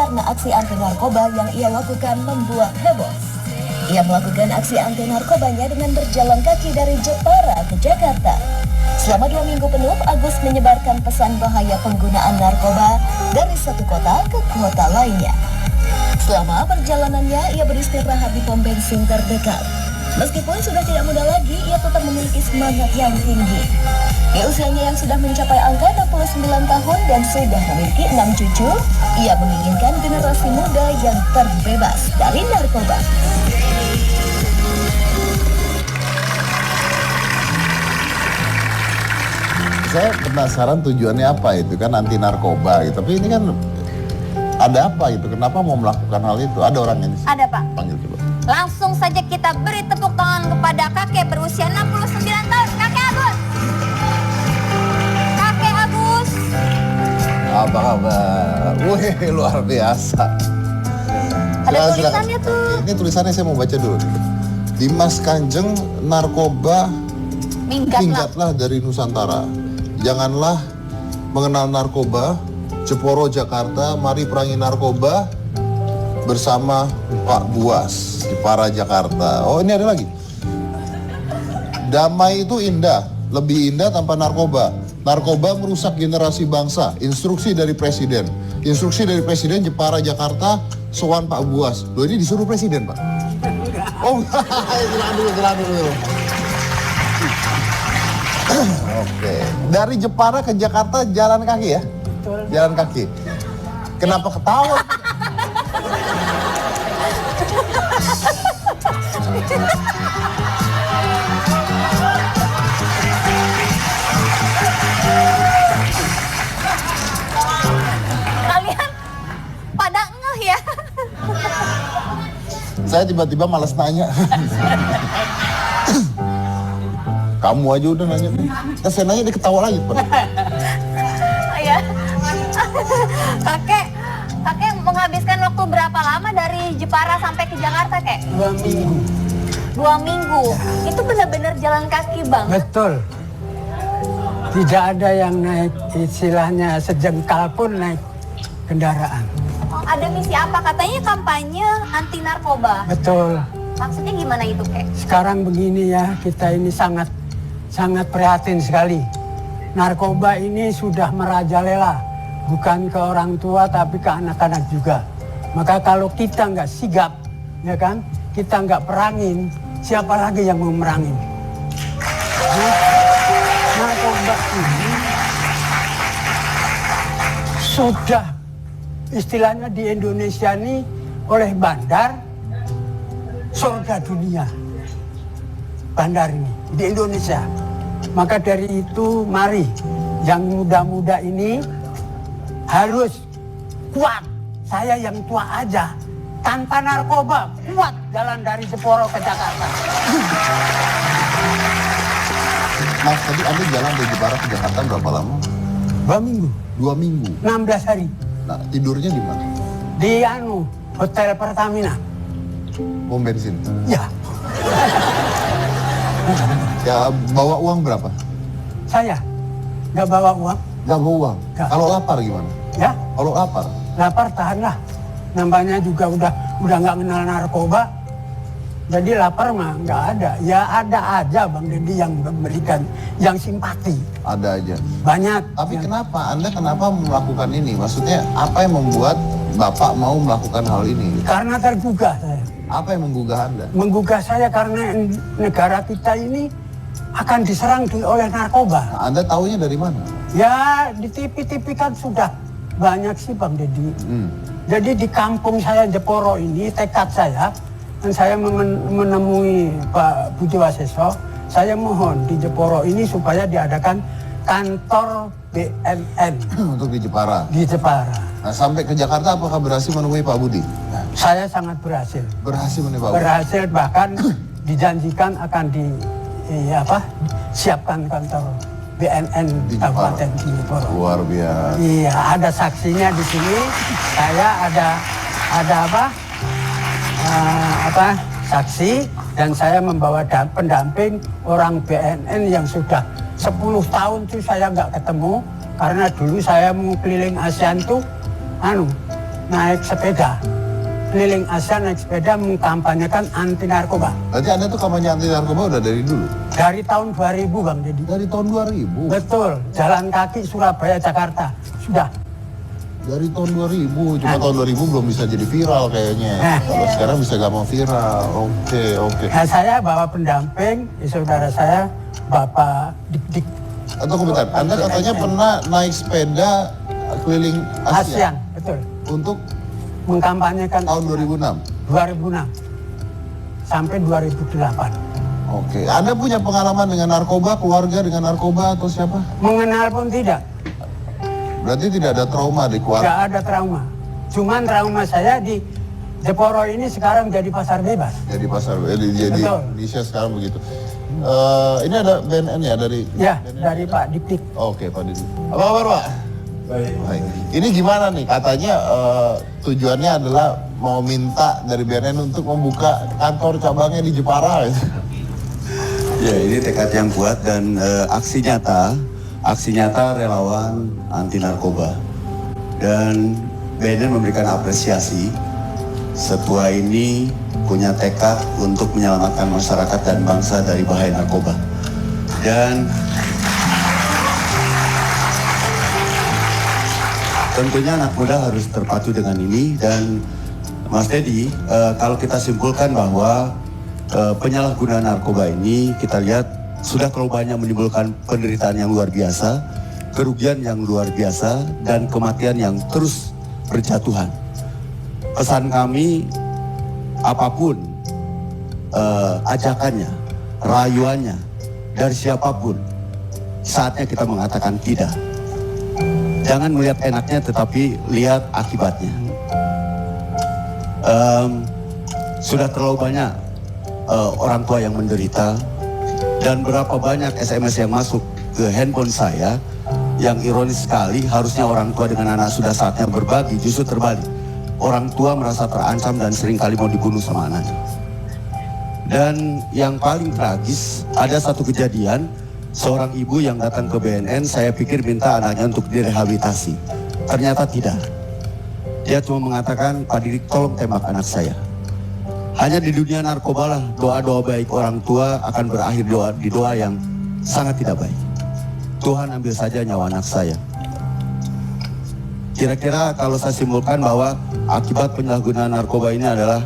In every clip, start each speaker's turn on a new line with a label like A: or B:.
A: karena aksi anti narkoba yang ia lakukan membuat heboh. Ia melakukan aksi anti narkobanya dengan berjalan kaki dari Jepara ke Jakarta. Selama 2 minggu penuh, Agus menyebarkan pesan bahaya penggunaan narkoba dari satu kota ke kota lainnya. Selama perjalanannya, ia beristirahat di pom bensin terdekat. Meskipun sudah tidak muda lagi, ia tetap memiliki semangat yang tinggi. Di usianya yang sudah mencapai angka 69 tahun dan sudah memiliki 6 cucu, ia menginginkan generasi muda yang terbebas dari narkoba.
B: Saya penasaran tujuannya apa itu kan anti narkoba gitu. Tapi ini kan ada apa gitu? Kenapa mau melakukan hal itu? Ada orangnya di sini?
C: Ada, Pak.
B: Panggil coba.
C: Langsung saja kita beri tepuk tangan kepada kakek berusia 69 tahun. Kakek Agus. Kakek Agus.
B: Apa kabar? Wih, luar biasa.
C: Ada tulisannya tuh.
B: Ini tulisannya saya mau baca dulu. Dimas Kanjeng, narkoba minggatlah dari Nusantara. Janganlah mengenal narkoba. Jeporo Jakarta, mari perangi narkoba bersama Pak Buas di Jepara Jakarta. Oh, ini ada lagi. Damai itu indah, lebih indah tanpa narkoba. Narkoba merusak generasi bangsa. Instruksi dari Presiden. Instruksi dari Presiden Jepara Jakarta, sowan Pak Buas. Loh, ini disuruh Presiden, Pak? Oh, gerak dulu. Oke, dari Jepara ke Jakarta jalan kaki ya? Betul. Jalan kaki. Kenapa ketawa?
C: Kalian pada ngeh ya?
B: Saya tiba-tiba malas nanya. Kamu aja udah nanya. Saya nanya dia ketawa lagi.
C: Ya. Kakek menghabiskan waktu berapa lama dari Jepara sampai ke Jakarta, Kek?
D: 2 minggu.
C: 2 minggu. Itu benar-benar jalan kaki, Bang.
D: Betul. Tidak ada yang naik, istilahnya sejengkal pun naik kendaraan.
C: Oh, ada misi apa? Katanya kampanye anti narkoba.
D: Betul.
C: Maksudnya gimana itu, Kek?
D: Sekarang begini ya, kita ini sangat prihatin sekali. Narkoba ini sudah merajalela, bukan ke orang tua tapi ke anak-anak juga. Maka kalau kita nggak sigap, ya kan, kita nggak perangin, siapa lagi yang mau merangin? Narkoba ini sudah istilahnya di Indonesia ini oleh bandar surga dunia. Bandar ini di Indonesia. Maka dari itu mari yang muda-muda ini harus kuat. Saya yang tua aja tanpa narkoba kuat jalan dari Jeporo ke Jakarta.
B: Mas, tadi Anda jalan dari Jepara ke Jakarta berapa lama?
D: 2 minggu.
B: 2 minggu.
D: 16 hari.
B: Nah, tidurnya di mana?
D: Di Hotel Pertamina.
B: Pom bensin.
D: Ya.
B: Ya, bawa uang berapa?
D: Saya nggak bawa uang.
B: Nggak bawa uang.
D: Nggak.
B: Kalau lapar gimana?
D: Ya.
B: Kalau lapar?
D: Lapar tahanlah. Namanya juga udah nggak kenal narkoba. Jadi lapar mah nggak ada. Ya ada aja Bang Deddy yang memberikan, yang simpati.
B: Ada aja.
D: Banyak.
B: Tapi kenapa? Anda kenapa melakukan ini? Maksudnya apa yang membuat Bapak mau melakukan hal ini?
D: Karena tergugah saya.
B: Apa yang menggugah Anda?
D: Menggugah saya karena negara kita ini akan diserang oleh narkoba.
B: Nah, Anda tahunya dari mana?
D: Ya di TV-TV kan sudah banyak sih Bang Deddy. Jadi di kampung saya Jeporo ini tekad saya, dan saya menemui Pak Budi Waseso, saya mohon di Jeporo ini supaya diadakan kantor BNN.
B: Untuk di Jepara?
D: Di Jepara.
B: Nah, sampai ke Jakarta apakah berhasil menemui Pak Budi?
D: Saya sangat berhasil.
B: Berhasil menemui Pak Budi?
D: Berhasil, bahkan dijanjikan akan siapkan kantor BNN
B: di
D: Kabupaten di Jeporo.
B: Luar biasa.
D: Iya, ada saksinya di sini. Saya ada saksi, dan saya membawa pendamping orang BNN yang sudah 10 tahun tuh saya nggak ketemu, karena dulu saya mau keliling ASEAN tuh naik sepeda. Keliling Asia naik sepeda mengkampanyekan anti narkoba.
B: Berarti Anda tuh kampanye anti narkoba udah dari dulu?
D: Dari tahun 2000 Bang Deddy.
B: Dari tahun 2000?
D: Betul, jalan kaki Surabaya Jakarta. Sudah.
B: Dari tahun 2000, cuma tahun 2000 belum bisa jadi viral kayaknya. Kalau sekarang bisa gampang viral. Oke.
D: Nah, saya bawa pendamping, saudara saya, Bapak Dik-Dik.
B: Atau komentar, Anda katanya pernah naik sepeda keliling Asia.
D: ASEAN, betul.
B: Untuk
D: Mengkampanyekan
B: tahun 2006?
D: 2006 sampai 2008.
B: Oke, Anda punya pengalaman dengan narkoba, keluarga dengan narkoba atau siapa?
D: Mengenal pun tidak.
B: Berarti tidak ada trauma di keluarga?
D: Tidak ada trauma. Cuman trauma saya di Jeporo ini sekarang jadi pasar bebas.
B: Jadi pasar, jadi
D: Betul.
B: Indonesia sekarang begitu. Ini ada BNN ya dari?
D: Ya,
B: BNN?
D: dari Pak Dik-Dik.
B: Oke, Pak Didi. Apa kabar, Pak? Baik. Ini gimana nih? Katanya tujuannya adalah mau minta dari BNN untuk membuka kantor cabangnya di Jepara.
E: Ya, ini tekad yang kuat dan aksi nyata relawan anti narkoba. Dan BNN memberikan apresiasi setua ini punya tekad untuk menyelamatkan masyarakat dan bangsa dari bahaya narkoba. Dan tentunya anak muda harus terpacu dengan ini. Dan Mas Dedi, kalau kita simpulkan bahwa penyalahgunaan narkoba ini kita lihat sudah terlalu banyak menimbulkan penderitaan yang luar biasa, kerugian yang luar biasa, dan kematian yang terus berjatuhan. Pesan kami, apapun ajakannya, rayuannya, dari siapapun, saatnya kita mengatakan tidak. Jangan melihat enaknya tetapi lihat akibatnya. Sudah terlalu banyak orang tua yang menderita, dan berapa banyak SMS yang masuk ke handphone saya yang ironis sekali, harusnya orang tua dengan anak sudah saatnya berbagi, justru terbalik. Orang tua merasa terancam dan seringkali mau dibunuh sama anaknya. Dan yang paling tragis, ada satu kejadian, seorang ibu yang datang ke BNN, saya pikir minta anaknya untuk direhabilitasi. Ternyata tidak. Dia cuma mengatakan, Pak Didik tolong tembak anak saya. Hanya di dunia narkoba lah doa-doa baik orang tua akan berakhir di doa yang sangat tidak baik. Tuhan ambil saja nyawa anak saya. Kira-kira kalau saya simpulkan bahwa akibat penyalahgunaan narkoba ini adalah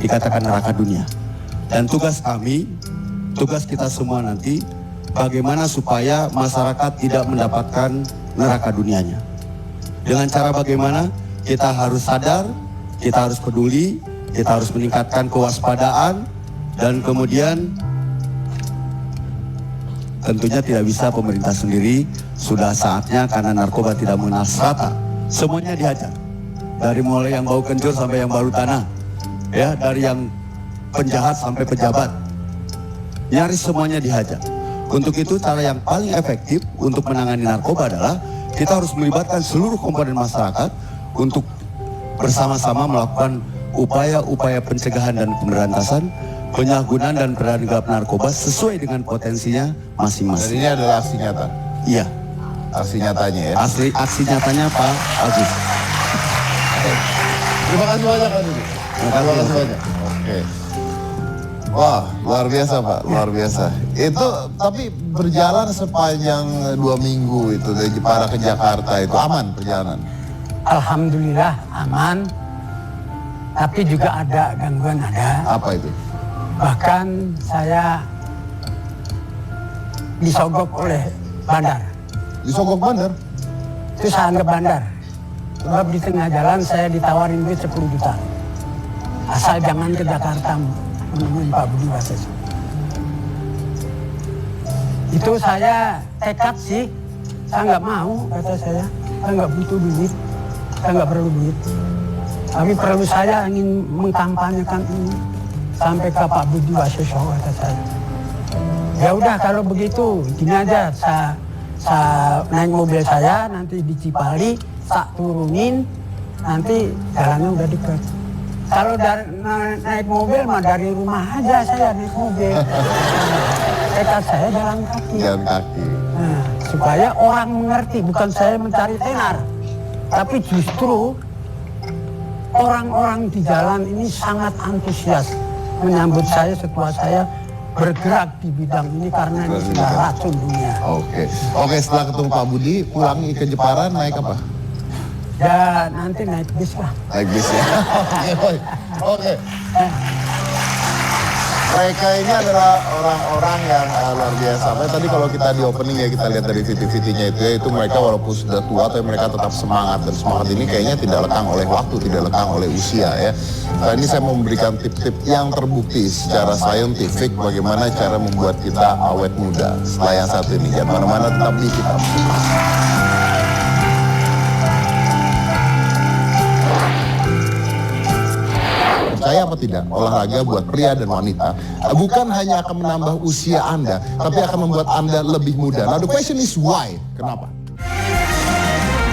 E: dikatakan neraka dunia. Dan tugas kami, tugas kita semua nanti, bagaimana supaya masyarakat tidak mendapatkan neraka dunianya. Dengan cara bagaimana? Kita harus sadar, kita harus peduli, kita harus meningkatkan kewaspadaan, dan kemudian tentunya tidak bisa pemerintah sendiri. Sudah saatnya, karena narkoba tidak mengenal strata, semuanya dihajar. Dari mulai yang bau kencur sampai yang baru tanah, ya, dari yang penjahat sampai pejabat, nyaris semuanya dihajar. Untuk itu cara yang paling efektif untuk menangani narkoba adalah kita harus melibatkan seluruh komponen masyarakat untuk bersama-sama melakukan upaya-upaya pencegahan dan pemberantasan penyalahgunaan dan peredaran gelap narkoba sesuai dengan potensinya
B: Dan
E: masing-masing.
B: ini adalah aksi nyata.
E: Iya,
B: Aksi nyatanya ya.
E: aksi nyatanya Pak Agus.
B: Terima kasih banyak Pak Didi. Terima kasih banyak. Oke. Wah, luar biasa Pak, luar biasa. Itu tapi berjalan sepanjang 2 minggu itu dari Jepara ke Jakarta itu aman perjalanan.
D: Alhamdulillah aman. Tapi juga ada gangguan, ada.
B: Apa itu?
D: Bahkan saya disogok oleh bandar.
B: Disogok bandar.
D: Itu saya anggap bandar. Sebab di tengah jalan saya ditawarin duit 10 juta. Asal jangan ke Jakarta menemui Pak Budi Waseso. Itu saya tekad sih. Saya nggak mau, kata saya. Saya nggak butuh duit. Saya nggak perlu duit. Tapi perlu saya ingin mengkampanyekan ini sampai ke Pak Budi Waseso, kata saya. Ya udah kalau begitu, gini aja, saya naik mobil saya nanti di Cipali, tak turunin, nanti jalannya udah dekat. Kalau naik mobil mah dari rumah aja saya naik mobil. Tekad saya jalan kaki.
B: Jalan kaki.
D: Nah, supaya orang mengerti, bukan saya mencari tenar, tapi justru orang-orang di jalan ini sangat antusias menyambut saya setelah saya bergerak di bidang ini karena ini sudah racun dunia.
B: Oke, setelah ketemu Pak Budi, pulang ke Jepara naik apa?
D: Ya nanti naik bis lah.
B: Naik bis ya. Oke. Mereka ini adalah orang-orang yang luar biasa. Tadi kalau kita di opening ya kita lihat dari VT-VT-nya itu mereka walaupun sudah tua tapi mereka tetap semangat, dan semangat ini kayaknya tidak lekang oleh waktu, tidak lekang oleh usia ya. Nah, ini saya mau memberikan tip-tip yang terbukti secara saintifik bagaimana cara membuat kita awet muda. Setelah yang satu ini, jangan mana-mana, tetap di Kita. Percaya apa tidak, olahraga buat pria dan wanita bukan hanya akan menambah usia Anda, tapi akan membuat Anda lebih muda. Now the question is why? Kenapa?